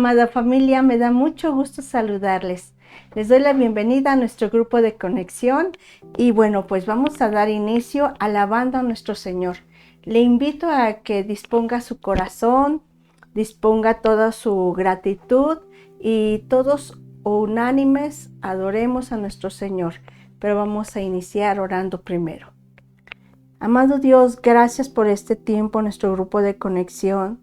amada familia, me da mucho gusto saludarles. Les doy la bienvenida a nuestro grupo de conexión y bueno, pues vamos a dar inicio alabando a nuestro Señor. Le invito a que disponga su corazón, disponga toda su gratitud y todos unánimes adoremos a nuestro Señor. Pero vamos a iniciar orando primero. Amado Dios, gracias por este tiempo, nuestro grupo de conexión.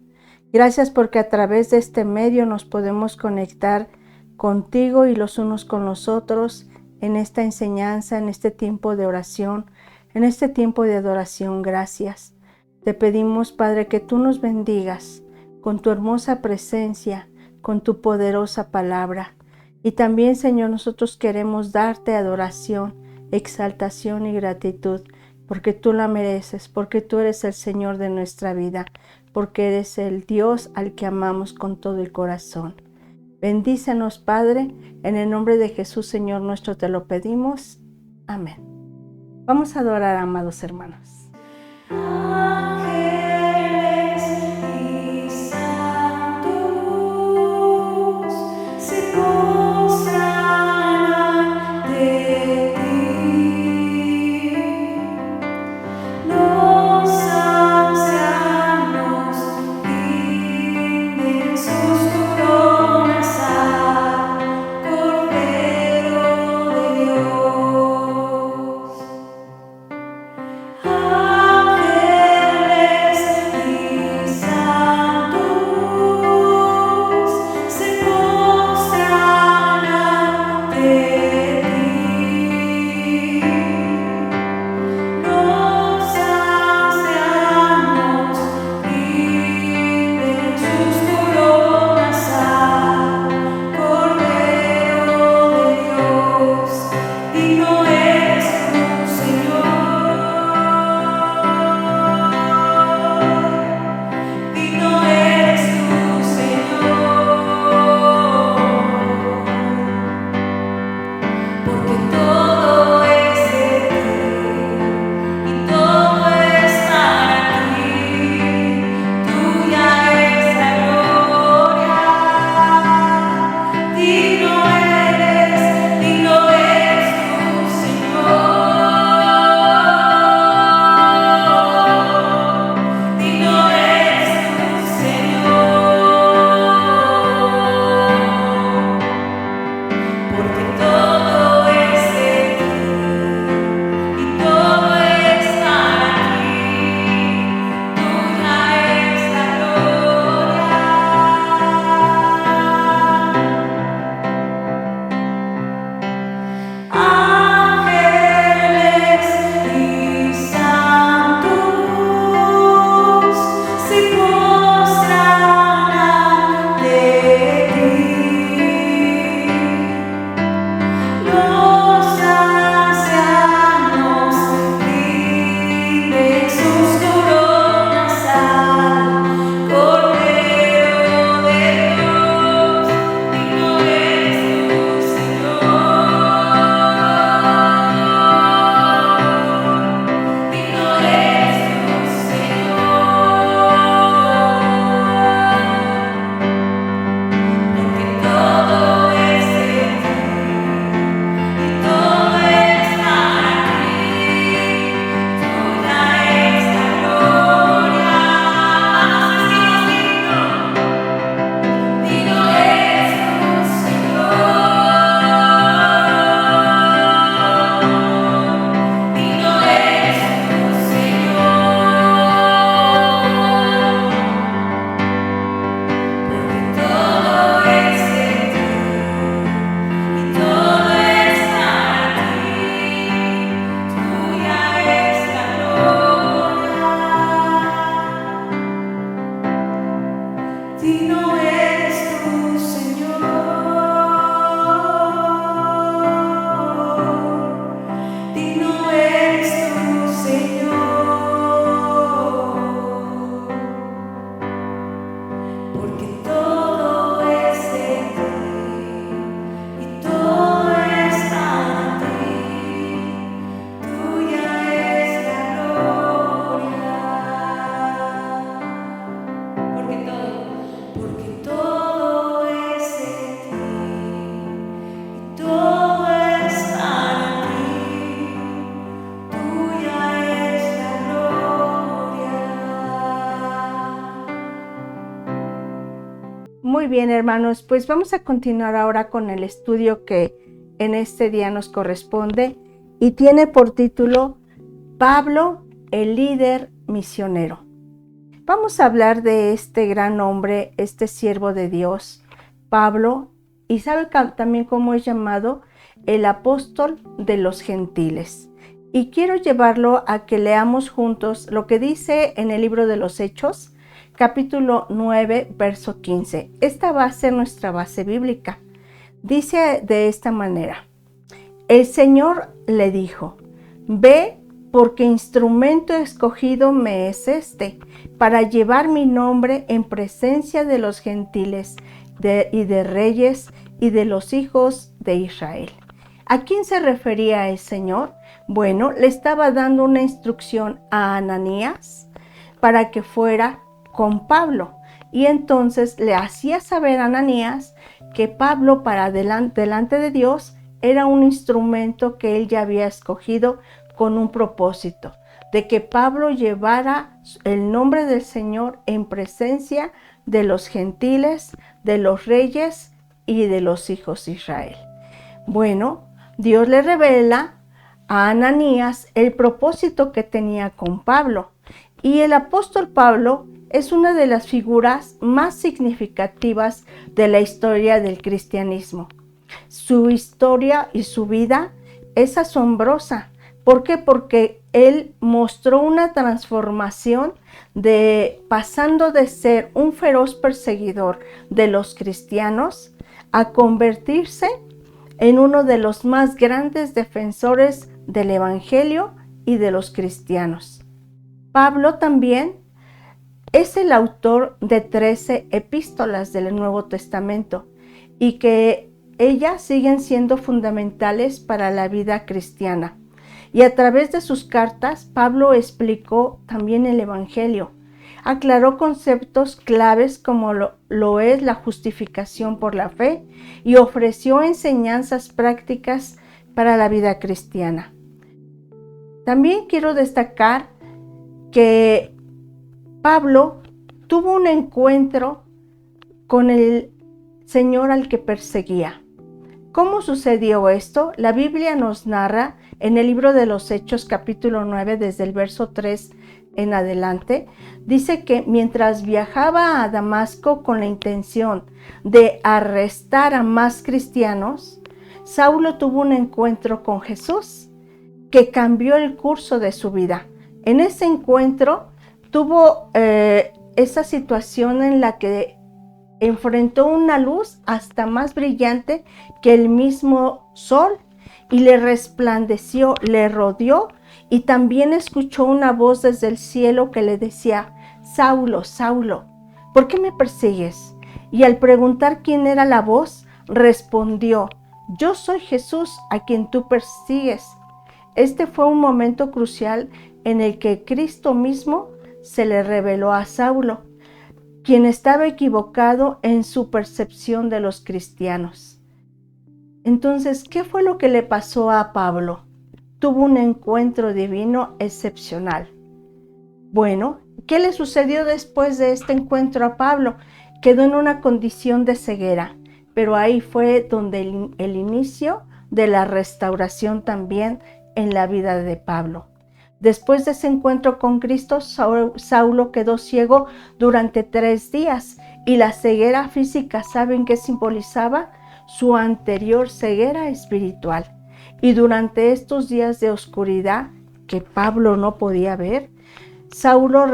Gracias porque a través de este medio nos podemos conectar contigo y los unos con los otros en esta enseñanza, en este tiempo de oración, en este tiempo de adoración. Gracias. Te pedimos, Padre, que tú nos bendigas con tu hermosa presencia, con tu poderosa palabra. Y también, Señor, nosotros queremos darte adoración, exaltación y gratitud, porque tú la mereces, porque tú eres el Señor de nuestra vida, porque eres el Dios al que amamos con todo el corazón. Bendícenos, Padre, en el nombre de Jesús, Señor nuestro, te lo pedimos. Amén. Vamos a adorar, amados hermanos. Ángeles bien, hermanos, pues vamos a continuar ahora con el estudio que en este día nos corresponde y tiene por título Pablo, el líder misionero. Vamos a hablar de este gran hombre, este siervo de Dios, Pablo, y sabe también cómo es llamado el apóstol de los gentiles. Y quiero llevarlo a que leamos juntos lo que dice en el libro de los Hechos, capítulo 9, verso 15. Esta va a ser nuestra base bíblica. Dice de esta manera: el Señor le dijo, ve, porque instrumento escogido me es este, para llevar mi nombre en presencia de los gentiles y de reyes y de los hijos de Israel. ¿A quién se refería el Señor? Bueno, le estaba dando una instrucción a Ananías para que fuera con Pablo. Y entonces le hacía saber a Ananías que Pablo para delante de Dios era un instrumento que él ya había escogido con un propósito, de que Pablo llevara el nombre del Señor en presencia de los gentiles, de los reyes y de los hijos de Israel. Bueno, Dios le revela a Ananías el propósito que tenía con Pablo. Y el apóstol Pablo es una de las figuras más significativas de la historia del cristianismo. Su historia y su vida es asombrosa. ¿Por qué? Porque él mostró una transformación pasando de ser un feroz perseguidor de los cristianos a convertirse en uno de los más grandes defensores del Evangelio y de los cristianos. Pablo también es el autor de 13 epístolas del Nuevo Testamento y que ellas siguen siendo fundamentales para la vida cristiana. Y a través de sus cartas, Pablo explicó también el Evangelio. Aclaró conceptos claves como lo es la justificación por la fe y ofreció enseñanzas prácticas para la vida cristiana. También quiero destacar que Pablo tuvo un encuentro con el Señor al que perseguía. ¿Cómo sucedió esto? La Biblia nos narra en el libro de los Hechos, capítulo 9, desde el verso 3 en adelante, dice que mientras viajaba a Damasco con la intención de arrestar a más cristianos, Saulo tuvo un encuentro con Jesús que cambió el curso de su vida. En ese encuentro tuvo esa situación en la que enfrentó una luz hasta más brillante que el mismo sol y le resplandeció, le rodeó y también escuchó una voz desde el cielo que le decía: Saulo, Saulo, ¿por qué me persigues? Y al preguntar quién era la voz, respondió: yo soy Jesús a quien tú persigues. Este fue un momento crucial en el que Cristo mismo se le reveló a Saulo, quien estaba equivocado en su percepción de los cristianos. Entonces, ¿qué fue lo que le pasó a Pablo? Tuvo un encuentro divino excepcional. Bueno, ¿qué le sucedió después de este encuentro a Pablo? Quedó en una condición de ceguera, pero ahí fue donde el inicio de la restauración también en la vida de Pablo. Después de ese encuentro con Cristo, Saulo quedó ciego durante 3 días y la ceguera física, ¿saben qué simbolizaba? Su anterior ceguera espiritual. Y durante estos días de oscuridad que Pablo no podía ver, Saulo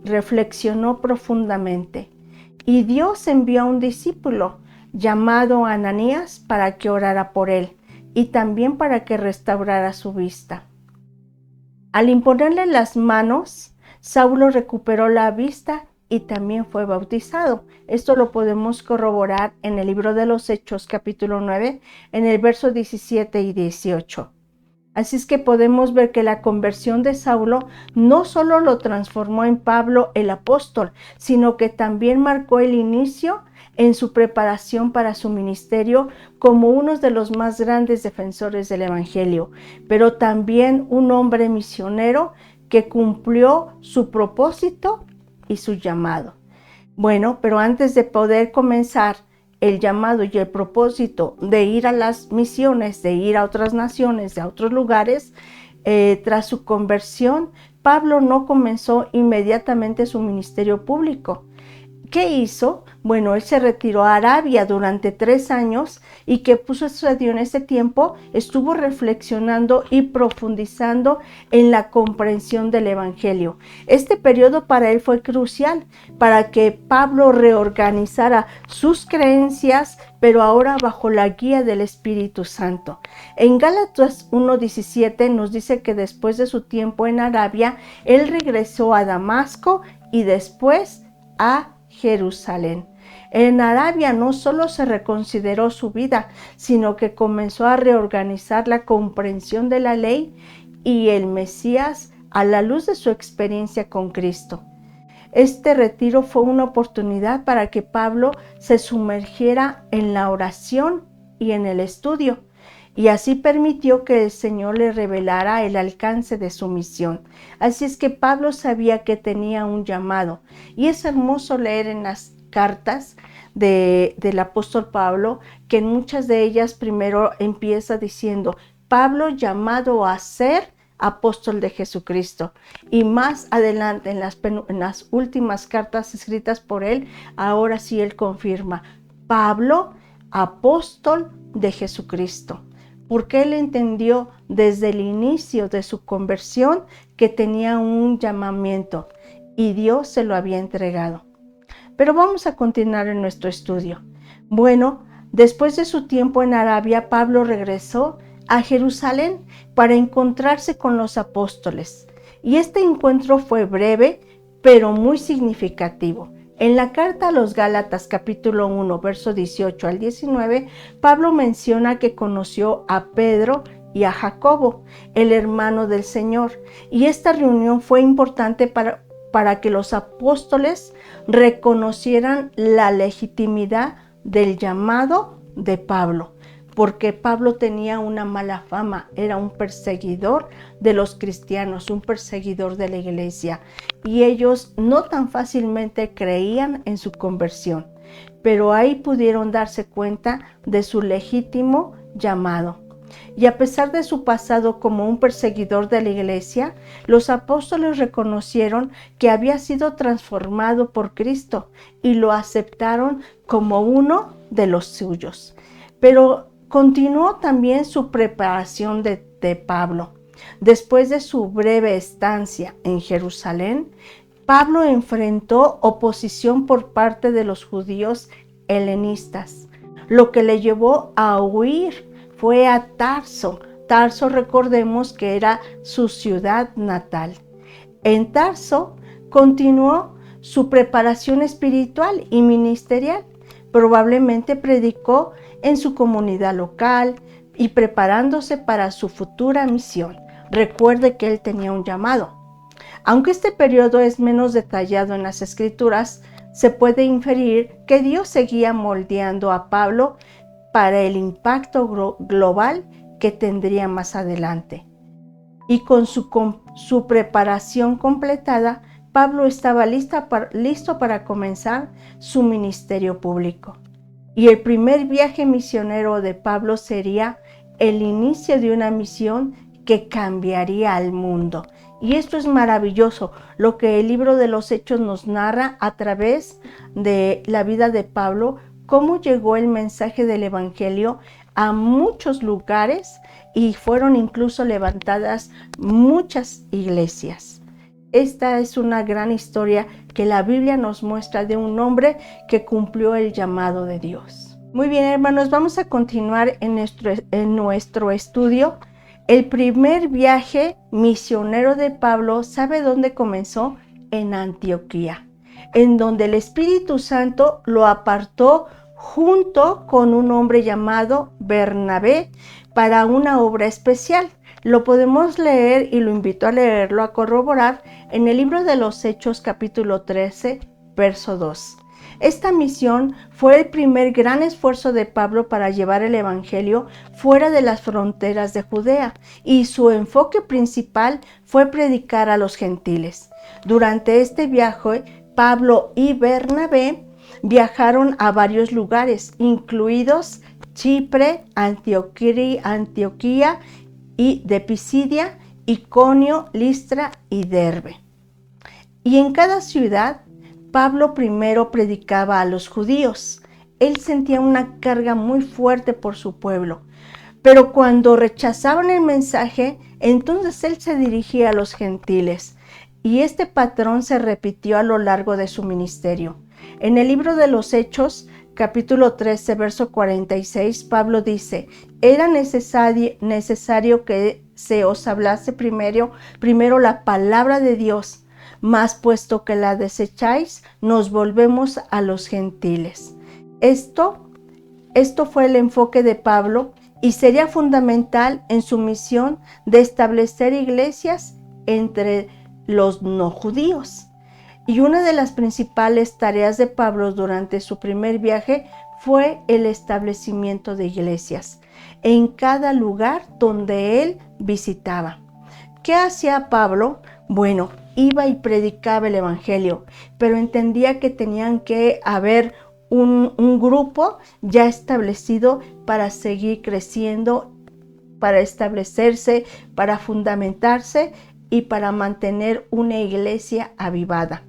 reflexionó profundamente y Dios envió a un discípulo llamado Ananías para que orara por él y también para que restaurara su vista. Al imponerle las manos, Saulo recuperó la vista y también fue bautizado. Esto lo podemos corroborar en el libro de los Hechos, capítulo 9, en el verso 17 y 18. Así es que podemos ver que la conversión de Saulo no solo lo transformó en Pablo el apóstol, sino que también marcó el inicio en su preparación para su ministerio como uno de los más grandes defensores del Evangelio, pero también un hombre misionero que cumplió su propósito y su llamado. Bueno, pero antes de poder comenzar el llamado y el propósito de ir a las misiones, de ir a otras naciones, a otros lugares, tras su conversión, Pablo no comenzó inmediatamente su ministerio público. ¿Qué hizo? Bueno, él se retiró a Arabia durante 3 años y ¿qué sucedió en ese tiempo? Estuvo reflexionando y profundizando en la comprensión del Evangelio. Este periodo para él fue crucial para que Pablo reorganizara sus creencias, pero ahora bajo la guía del Espíritu Santo. En Gálatas 1:17 nos dice que después de su tiempo en Arabia, él regresó a Damasco y después a Jerusalén. En Arabia no solo se reconsideró su vida, sino que comenzó a reorganizar la comprensión de la ley y el Mesías a la luz de su experiencia con Cristo. Este retiro fue una oportunidad para que Pablo se sumergiera en la oración y en el estudio, y así permitió que el Señor le revelara el alcance de su misión. Así es que Pablo sabía que tenía un llamado, y es hermoso leer en las cartas del apóstol Pablo, que en muchas de ellas primero empieza diciendo, Pablo llamado a ser apóstol de Jesucristo, y más adelante en las últimas cartas escritas por él, ahora sí él confirma, Pablo, apóstol de Jesucristo, porque él entendió desde el inicio de su conversión que tenía un llamamiento y Dios se lo había entregado. Pero vamos a continuar en nuestro estudio. Bueno, después de su tiempo en Arabia, Pablo regresó a Jerusalén para encontrarse con los apóstoles. Y este encuentro fue breve, pero muy significativo. En la carta a los Gálatas, capítulo 1, verso 18 al 19, Pablo menciona que conoció a Pedro y a Jacobo, el hermano del Señor. Y esta reunión fue importante para que los apóstoles reconocieran la legitimidad del llamado de Pablo, porque Pablo tenía una mala fama, era un perseguidor de los cristianos, un perseguidor de la iglesia, y ellos no tan fácilmente creían en su conversión, pero ahí pudieron darse cuenta de su legítimo llamado. Y a pesar de su pasado como un perseguidor de la iglesia, los apóstoles reconocieron que había sido transformado por Cristo y lo aceptaron como uno de los suyos. Pero continuó también su preparación de Pablo. Después de su breve estancia en Jerusalén, Pablo enfrentó oposición por parte de los judíos helenistas, lo que le llevó a huir. Fue a Tarso. Tarso, recordemos que era su ciudad natal. En Tarso continuó su preparación espiritual y ministerial. Probablemente predicó en su comunidad local y preparándose para su futura misión. Recuerde que él tenía un llamado. Aunque este periodo es menos detallado en las Escrituras, se puede inferir que Dios seguía moldeando a Pablo para el impacto global que tendría más adelante. Y con su preparación completada, Pablo estaba listo para comenzar su ministerio público. Y el primer viaje misionero de Pablo sería el inicio de una misión que cambiaría al mundo. Y esto es maravilloso, lo que el libro de los Hechos nos narra a través de la vida de Pablo, cómo llegó el mensaje del Evangelio a muchos lugares y fueron incluso levantadas muchas iglesias. Esta es una gran historia que la Biblia nos muestra de un hombre que cumplió el llamado de Dios. Muy bien, hermanos, vamos a continuar en nuestro estudio. El primer viaje misionero de Pablo, ¿sabe dónde comenzó? En Antioquía, en donde el Espíritu Santo lo apartó junto con un hombre llamado Bernabé para una obra especial. Lo podemos leer y lo invito a leerlo, a corroborar en el libro de los Hechos capítulo 13, verso 2. Esta misión fue el primer gran esfuerzo de Pablo para llevar el Evangelio fuera de las fronteras de Judea, y su enfoque principal fue predicar a los gentiles. Durante este viaje, Pablo y Bernabé viajaron a varios lugares, incluidos Chipre, Antioquía y de Pisidia, Iconio, Listra y Derbe. Y en cada ciudad, Pablo primero predicaba a los judíos. Él sentía una carga muy fuerte por su pueblo. Pero cuando rechazaban el mensaje, entonces él se dirigía a los gentiles. Y este patrón se repitió a lo largo de su ministerio. En el libro de los Hechos, capítulo 13, verso 46, Pablo dice: era necesario que se os hablase primero la palabra de Dios, mas puesto que la desecháis, nos volvemos a los gentiles. Esto fue el enfoque de Pablo y sería fundamental en su misión de establecer iglesias entre los no judíos. Y una de las principales tareas de Pablo durante su primer viaje fue el establecimiento de iglesias en cada lugar donde él visitaba. ¿Qué hacía Pablo? Bueno, iba y predicaba el evangelio, pero entendía que tenían que haber un grupo ya establecido para seguir creciendo, para establecerse, para fundamentarse y para mantener una iglesia avivada.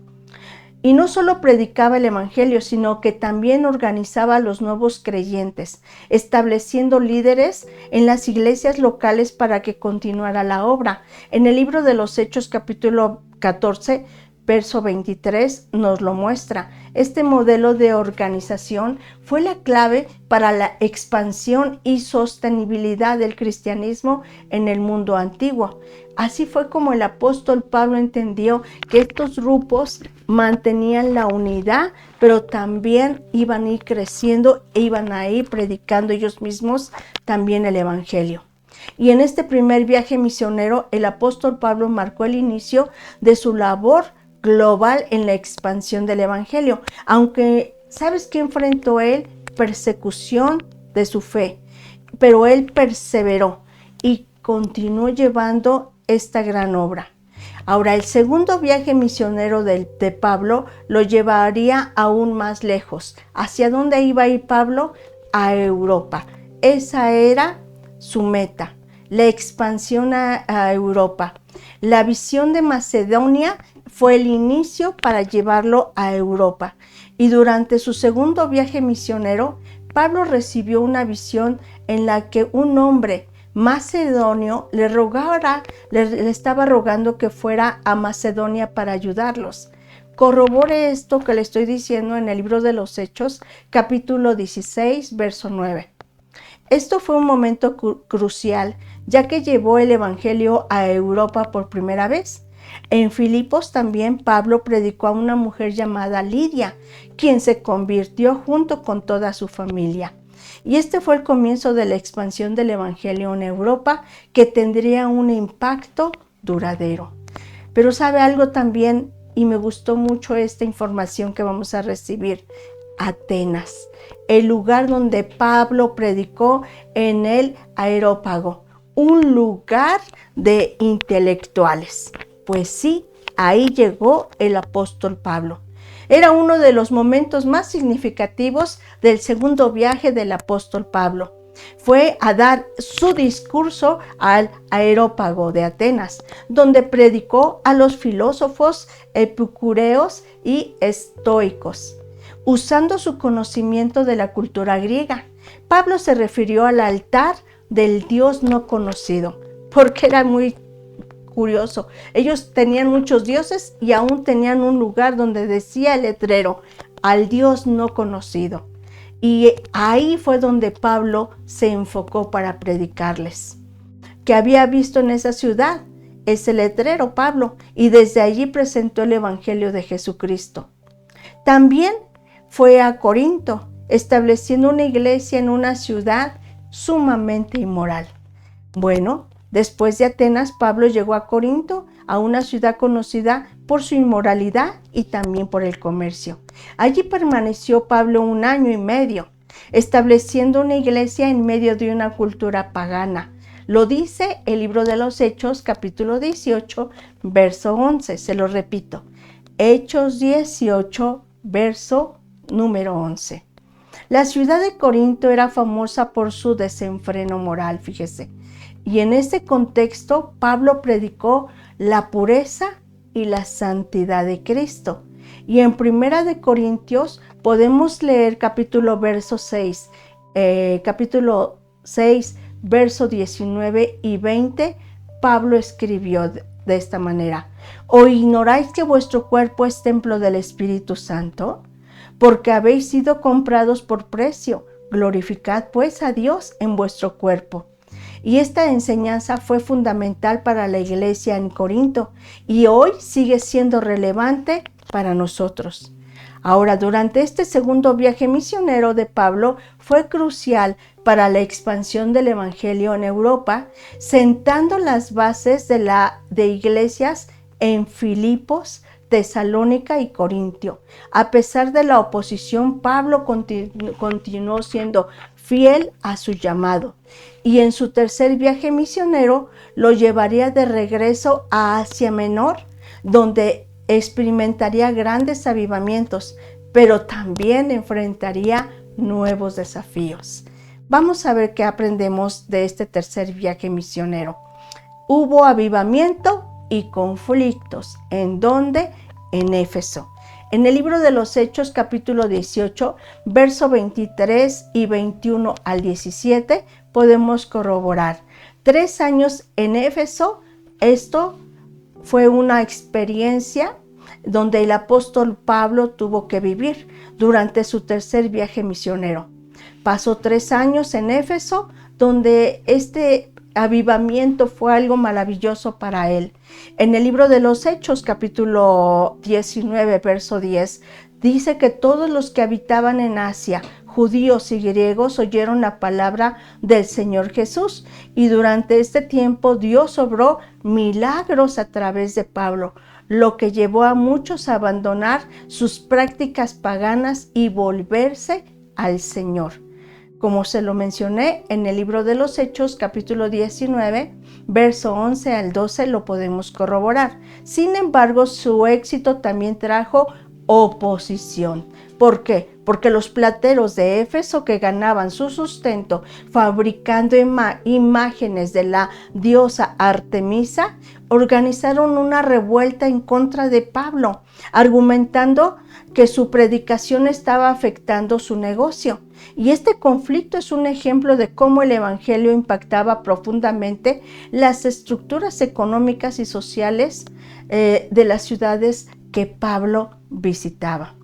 Y no solo predicaba el evangelio, sino que también organizaba a los nuevos creyentes, estableciendo líderes en las iglesias locales para que continuara la obra. En el libro de los Hechos, capítulo 14, verso 23, nos lo muestra. Este modelo de organización fue la clave para la expansión y sostenibilidad del cristianismo en el mundo antiguo. Así fue como el apóstol Pablo entendió que estos grupos mantenían la unidad, pero también iban a ir creciendo e iban a ir predicando ellos mismos también el evangelio. Y en este primer viaje misionero, el apóstol Pablo marcó el inicio de su labor global en la expansión del evangelio. Aunque, ¿sabes qué enfrentó él? Persecución de su fe. Pero él perseveró y continuó llevando esta gran obra. Ahora, el segundo viaje misionero de Pablo lo llevaría aún más lejos. ¿Hacia dónde iba a ir Pablo? A Europa. Esa era su meta, la expansión a Europa. La visión de Macedonia fue el inicio para llevarlo a Europa. Y durante su segundo viaje misionero, Pablo recibió una visión en la que un hombre macedonio le estaba rogando que fuera a Macedonia para ayudarlos. Corrobore esto que le estoy diciendo en el libro de los Hechos, capítulo 16, verso 9. Esto fue un momento crucial, ya que llevó el evangelio a Europa por primera vez. En Filipos también Pablo predicó a una mujer llamada Lidia, quien se convirtió junto con toda su familia. Y este fue el comienzo de la expansión del evangelio en Europa, que tendría un impacto duradero. Pero ¿sabe algo también? Y me gustó mucho esta información que vamos a recibir. Atenas, el lugar donde Pablo predicó en el Areópago, un lugar de intelectuales. Pues sí, ahí llegó el apóstol Pablo. Era uno de los momentos más significativos del segundo viaje del apóstol Pablo. Fue a dar su discurso al Areópago de Atenas, donde predicó a los filósofos epicureos y estoicos, usando su conocimiento de la cultura griega. Pablo se refirió al altar del Dios no conocido, porque era muy curioso. Ellos tenían muchos dioses y aún tenían un lugar donde decía el letrero, al Dios no conocido. Y ahí fue donde Pablo se enfocó para predicarles. Que había visto en esa ciudad ese letrero Pablo, y desde allí presentó el evangelio de Jesucristo. También fue a Corinto, estableciendo una iglesia en una ciudad sumamente inmoral. Bueno, después de Atenas, Pablo llegó a Corinto, a una ciudad conocida por su inmoralidad y también por el comercio. Allí permaneció Pablo 1 año y medio, estableciendo una iglesia en medio de una cultura pagana. Lo dice el libro de los Hechos, capítulo 18, verso 11, se lo repito. Hechos 18, verso número 11. La ciudad de Corinto era famosa por su desenfreno moral, fíjese. Y en este contexto, Pablo predicó la pureza y la santidad de Cristo. Y en Primera de Corintios podemos leer capítulo 6, verso 19 y 20, Pablo escribió de esta manera: ¿O ignoráis que vuestro cuerpo es templo del Espíritu Santo? Porque habéis sido comprados por precio. Glorificad pues a Dios en vuestro cuerpo. Y esta enseñanza fue fundamental para la iglesia en Corinto y hoy sigue siendo relevante para nosotros. Ahora, durante este segundo viaje misionero de Pablo fue crucial para la expansión del evangelio en Europa, sentando las bases de iglesias en Filipos, Tesalónica y Corintio. A pesar de la oposición, Pablo continuó siendo fiel a su llamado, y en su tercer viaje misionero lo llevaría de regreso a Asia Menor, donde experimentaría grandes avivamientos, pero también enfrentaría nuevos desafíos. Vamos a ver qué aprendemos de este tercer viaje misionero. Hubo avivamiento y conflictos. ¿En dónde? En Éfeso. En el libro de los Hechos, capítulo 18, verso 23 y 21 al 17, podemos corroborar. 3 años en Éfeso. Esto fue una experiencia donde el apóstol Pablo tuvo que vivir durante su tercer viaje misionero. Pasó 3 años en Éfeso, donde este avivamiento fue algo maravilloso para él. En el libro de los Hechos, capítulo 19, verso 10, dice que todos los que habitaban en Asia, judíos y griegos, oyeron la palabra del Señor Jesús, y durante este tiempo Dios obró milagros a través de Pablo, lo que llevó a muchos a abandonar sus prácticas paganas y volverse al Señor. Como se lo mencioné en el libro de los Hechos, capítulo 19, verso 11 al 12, lo podemos corroborar. Sin embargo, su éxito también trajo oposición. ¿Por qué? Porque los plateros de Éfeso, que ganaban su sustento fabricando imágenes de la diosa Artemisa, organizaron una revuelta en contra de Pablo, argumentando que su predicación estaba afectando su negocio. Y este conflicto es un ejemplo de cómo el evangelio impactaba profundamente las estructuras económicas y sociales de las ciudades que Pablo visitaba.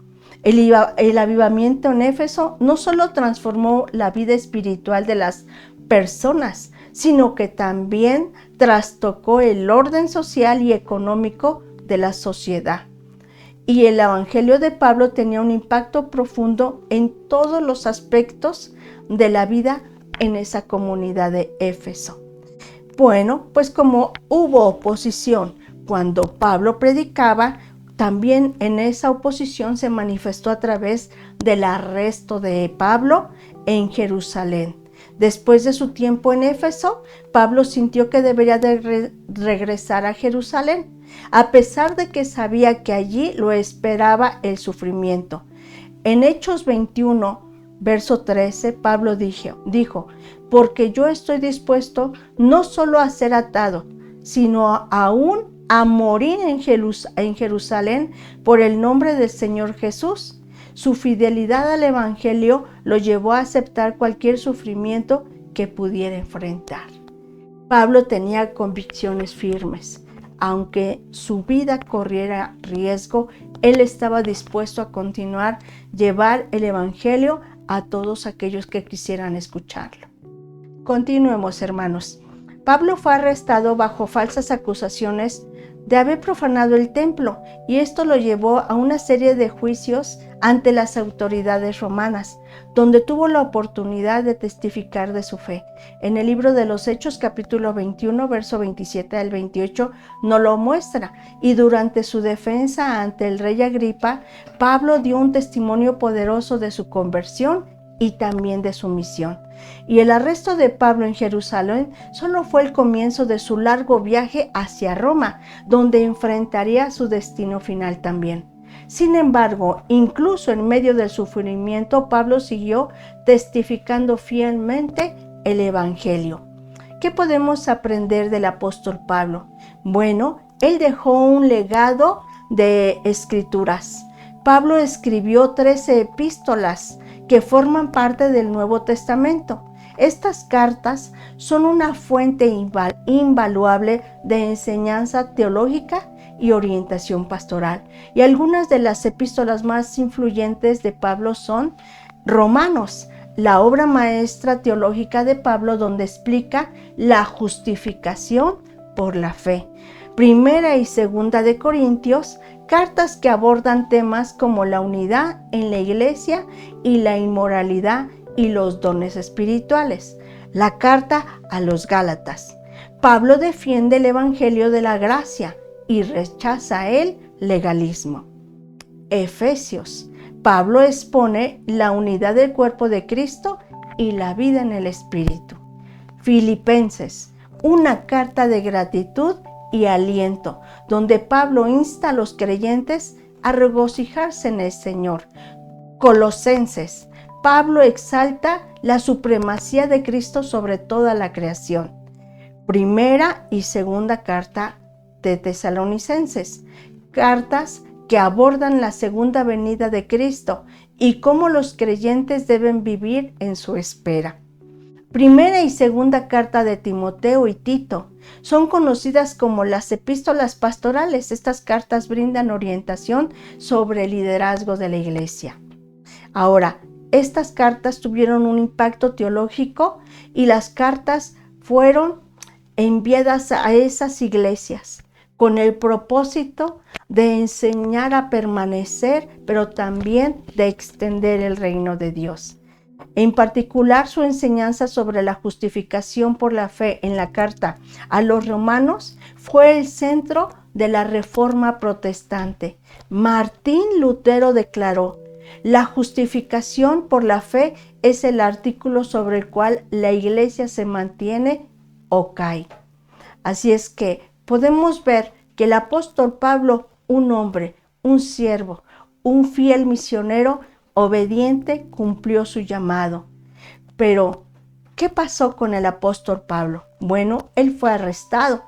El avivamiento en Éfeso no solo transformó la vida espiritual de las personas, sino que también trastocó el orden social y económico de la sociedad. Y el evangelio de Pablo tenía un impacto profundo en todos los aspectos de la vida en esa comunidad de Éfeso. Bueno, pues como hubo oposición cuando Pablo predicaba, también en esa oposición se manifestó a través del arresto de Pablo en Jerusalén. Después de su tiempo en Éfeso, Pablo sintió que debería de regresar a Jerusalén, a pesar de que sabía que allí lo esperaba el sufrimiento. En Hechos 21, verso 13, Pablo dijo, porque yo estoy dispuesto no solo a ser atado, sino aún a morir en Jerusalén por el nombre del Señor Jesús. Su fidelidad al Evangelio lo llevó a aceptar cualquier sufrimiento que pudiera enfrentar. Pablo tenía convicciones firmes. Aunque su vida corriera riesgo, él estaba dispuesto a continuar llevar el Evangelio a todos aquellos que quisieran escucharlo. Continuemos, hermanos. Pablo fue arrestado bajo falsas acusaciones de haber profanado el templo, y esto lo llevó a una serie de juicios ante las autoridades romanas, donde tuvo la oportunidad de testificar de su fe. En el libro de los Hechos, capítulo 21, verso 27 al 28, nos lo muestra, y durante su defensa ante el rey Agripa, Pablo dio un testimonio poderoso de su conversión y también de su misión. Y el arresto de Pablo en Jerusalén solo fue el comienzo de su largo viaje hacia Roma, donde enfrentaría su destino final también. Sin embargo, incluso en medio del sufrimiento, Pablo siguió testificando fielmente el Evangelio. ¿Qué podemos aprender del apóstol Pablo? Bueno, él dejó un legado de escrituras. Pablo escribió 13 epístolas que forman parte del Nuevo Testamento. Estas cartas son una fuente invaluable de enseñanza teológica y orientación pastoral. Y algunas de las epístolas más influyentes de Pablo son Romanos, la obra maestra teológica de Pablo, donde explica la justificación por la fe. Primera y Segunda de Corintios, cartas que abordan temas como la unidad en la iglesia y la inmoralidad y los dones espirituales. La carta a los Gálatas. Pablo defiende el evangelio de la gracia y rechaza el legalismo. Efesios. Pablo expone la unidad del cuerpo de Cristo y la vida en el Espíritu. Filipenses. Una carta de gratitud y aliento, donde Pablo insta a los creyentes a regocijarse en el Señor. Colosenses. Pablo exalta la supremacía de Cristo sobre toda la creación. Primera y Segunda carta de Tesalonicenses. Cartas que abordan la segunda venida de Cristo y cómo los creyentes deben vivir en su espera. Primera y Segunda carta de Timoteo y Tito son conocidas como las epístolas pastorales. Estas cartas brindan orientación sobre el liderazgo de la iglesia. Ahora, estas cartas tuvieron un impacto teológico y las cartas fueron enviadas a esas iglesias con el propósito de enseñar a permanecer, pero también de extender el reino de Dios. En particular, su enseñanza sobre la justificación por la fe en la carta a los romanos fue el centro de la Reforma protestante. Martín Lutero declaró: la justificación por la fe es el artículo sobre el cual la iglesia se mantiene o cae. Así es que podemos ver que el apóstol Pablo, un hombre, un siervo, un fiel misionero, obediente, cumplió su llamado. Pero, ¿qué pasó con el apóstol Pablo? Bueno, él fue arrestado,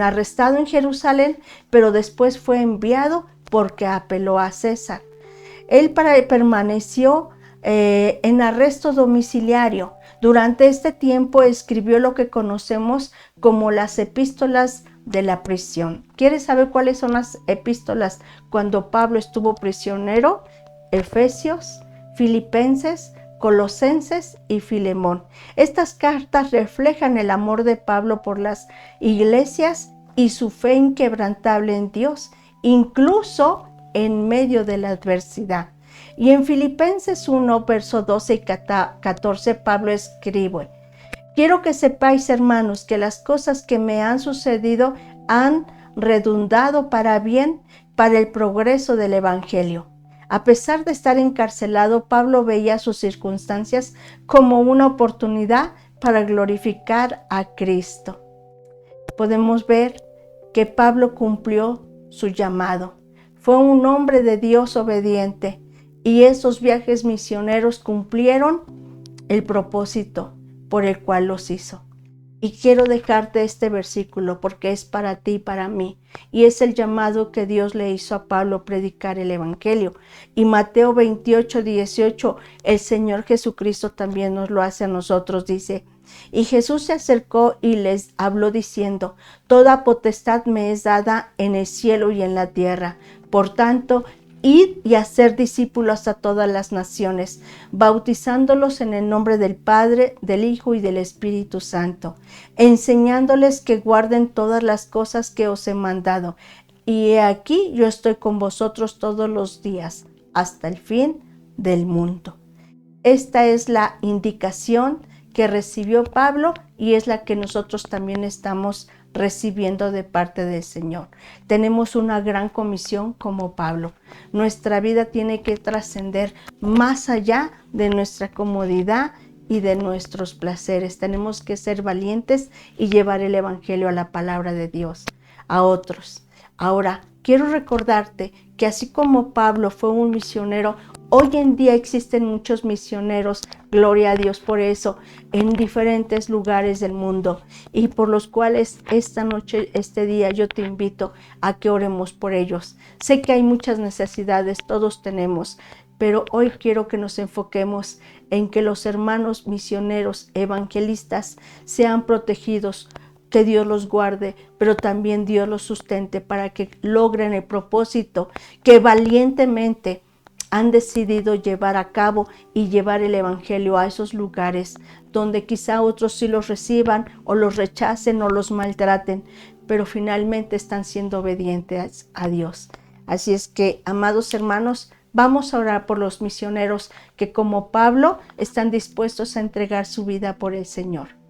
arrestado en Jerusalén, pero después fue enviado porque apeló a César. Él permaneció en arresto domiciliario. Durante este tiempo escribió lo que conocemos como las epístolas de la prisión. ¿Quieres saber cuáles son las epístolas cuando Pablo estuvo prisionero? Efesios, Filipenses, Colosenses y Filemón. Estas cartas reflejan el amor de Pablo por las iglesias y su fe inquebrantable en Dios, incluso en medio de la adversidad. Y en Filipenses 1, verso 12 y 14, Pablo escribe: quiero que sepáis, hermanos, que las cosas que me han sucedido han redundado para bien, para el progreso del Evangelio. A pesar de estar encarcelado, Pablo veía sus circunstancias como una oportunidad para glorificar a Cristo. Podemos ver que Pablo cumplió su llamado. Fue un hombre de Dios obediente y esos viajes misioneros cumplieron el propósito por el cual los hizo. Y quiero dejarte este versículo porque es para ti y para mí. Y es el llamado que Dios le hizo a Pablo a predicar el Evangelio. Y Mateo 28, 18, el Señor Jesucristo también nos lo hace a nosotros. Dice: y Jesús se acercó y les habló diciendo: toda potestad me es dada en el cielo y en la tierra. Por tanto, id y hacer discípulos a todas las naciones, bautizándolos en el nombre del Padre, del Hijo y del Espíritu Santo, enseñándoles que guarden todas las cosas que os he mandado. Y he aquí, yo estoy con vosotros todos los días, hasta el fin del mundo. Esta es la indicación que recibió Pablo y es la que nosotros también estamos recibiendo de parte del Señor. Tenemos una gran comisión como Pablo. Nuestra vida tiene que trascender más allá de nuestra comodidad y de nuestros placeres. Tenemos que ser valientes y llevar el evangelio a la palabra de Dios a otros. Ahora, quiero recordarte que así como Pablo fue un misionero, hoy en día existen muchos misioneros, gloria a Dios por eso, en diferentes lugares del mundo y por los cuales esta noche, este día, yo te invito a que oremos por ellos. Sé que hay muchas necesidades, todos tenemos, pero hoy quiero que nos enfoquemos en que los hermanos misioneros, evangelistas, sean protegidos, que Dios los guarde, pero también Dios los sustente para que logren el propósito que valientemente han decidido llevar a cabo y llevar el evangelio a esos lugares donde quizá otros sí los reciban o los rechacen o los maltraten, pero finalmente están siendo obedientes a Dios. Así es que, amados hermanos, vamos a orar por los misioneros que como Pablo están dispuestos a entregar su vida por el Señor.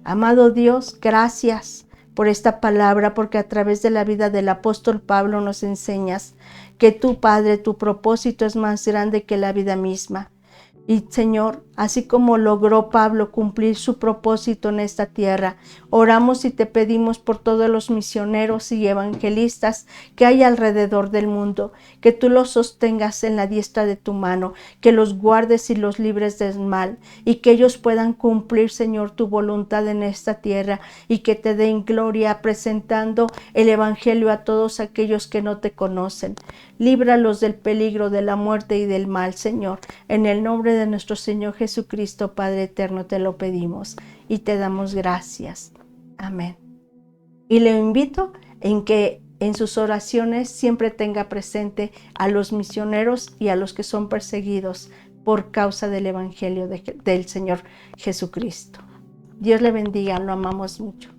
Amado Dios, gracias por esta palabra, porque a través de la vida del apóstol Pablo nos enseñas que tu Padre, tu propósito es más grande que la vida misma. Y Señor, así como logró Pablo cumplir su propósito en esta tierra, oramos y te pedimos por todos los misioneros y evangelistas que hay alrededor del mundo, que tú los sostengas en la diestra de tu mano, que los guardes y los libres del mal, y que ellos puedan cumplir, Señor, tu voluntad en esta tierra, y que te den gloria presentando el evangelio a todos aquellos que no te conocen. Líbralos del peligro de la muerte y del mal, Señor, en el nombre de nuestro Señor Jesucristo, Padre eterno, te lo pedimos y te damos gracias. Amén. Y le invito en que en sus oraciones siempre tenga presente a los misioneros y a los que son perseguidos por causa del evangelio del Señor Jesucristo. Dios le bendiga, lo amamos mucho.